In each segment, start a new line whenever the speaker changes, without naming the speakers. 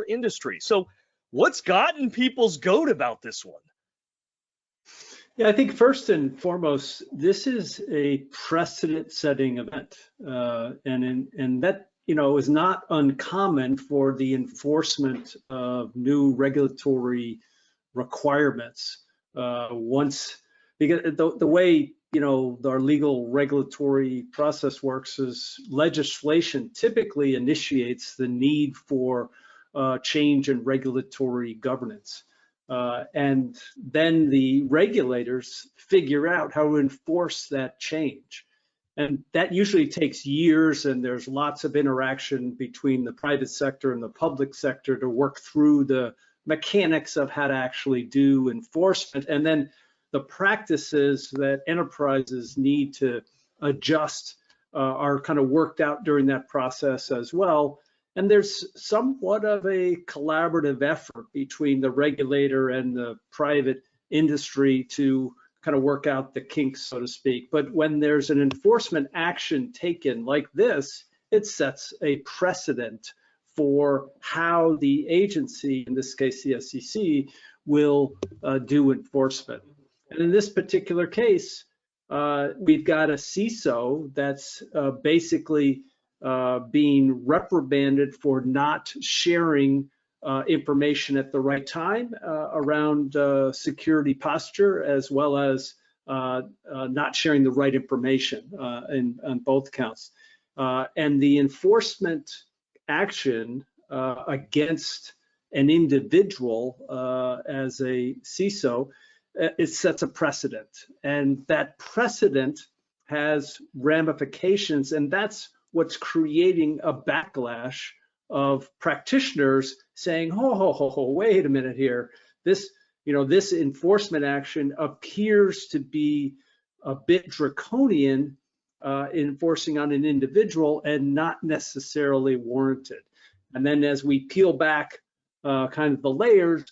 our industry. So what's gotten people's goat about this one?
Yeah, I think first and foremost, this is a precedent-setting event, and that is not uncommon for the enforcement of new regulatory requirements. Because the way our legal regulatory process works is legislation typically initiates the need for change in regulatory governance. And then the regulators figure out how to enforce that change. And that usually takes years, and there's lots of interaction between the private sector and the public sector to work through the mechanics of how to actually do enforcement. And then the practices that enterprises need to adjust are kind of worked out during that process as well. And there's somewhat of a collaborative effort between the regulator and the private industry to kind of work out the kinks, so to speak. But when there's an enforcement action taken like this, it sets a precedent for how the agency, in this case the SEC, will do enforcement. And in this particular case, we've got a CISO that's basically being reprimanded for not sharing information at the right time around security posture, as well as not sharing the right information on both counts. And the enforcement action against an individual as a CISO, it sets a precedent. And that precedent has ramifications, and that's what's creating a backlash of practitioners saying, wait a minute here. This enforcement action appears to be a bit draconian, enforcing on an individual and not necessarily warranted. And then as we peel back kind of the layers,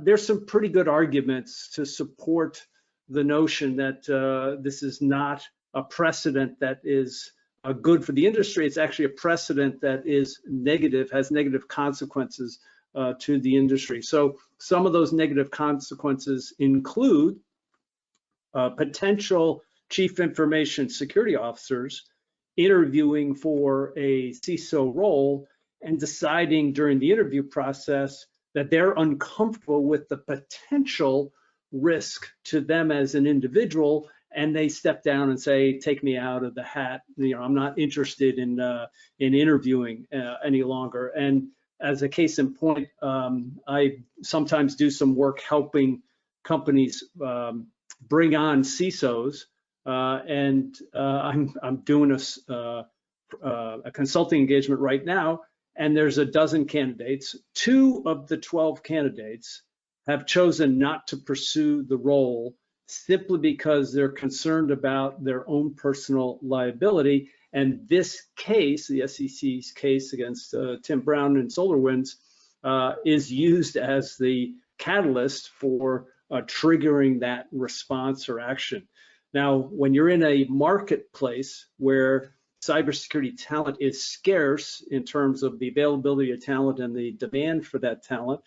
there's some pretty good arguments to support the notion that this is not a precedent that is good for the industry. It's actually a precedent that is negative, has negative consequences to the industry. So some of those negative consequences include potential chief information security officers interviewing for a CISO role and deciding during the interview process that they're uncomfortable with the potential risk to them as an individual, and they step down and say, take me out of the hat. I'm not interested in interviewing any longer. And as a case in point, I sometimes do some work helping companies bring on CISOs, and I'm doing a consulting engagement right now, and there's a dozen candidates. 2 of the 12 candidates have chosen not to pursue the role simply because they're concerned about their own personal liability. And this case, the SEC's case against Tim Brown and SolarWinds, is used as the catalyst for triggering that response or action. Now, when you're in a marketplace where cybersecurity talent is scarce in terms of the availability of talent and the demand for that talent,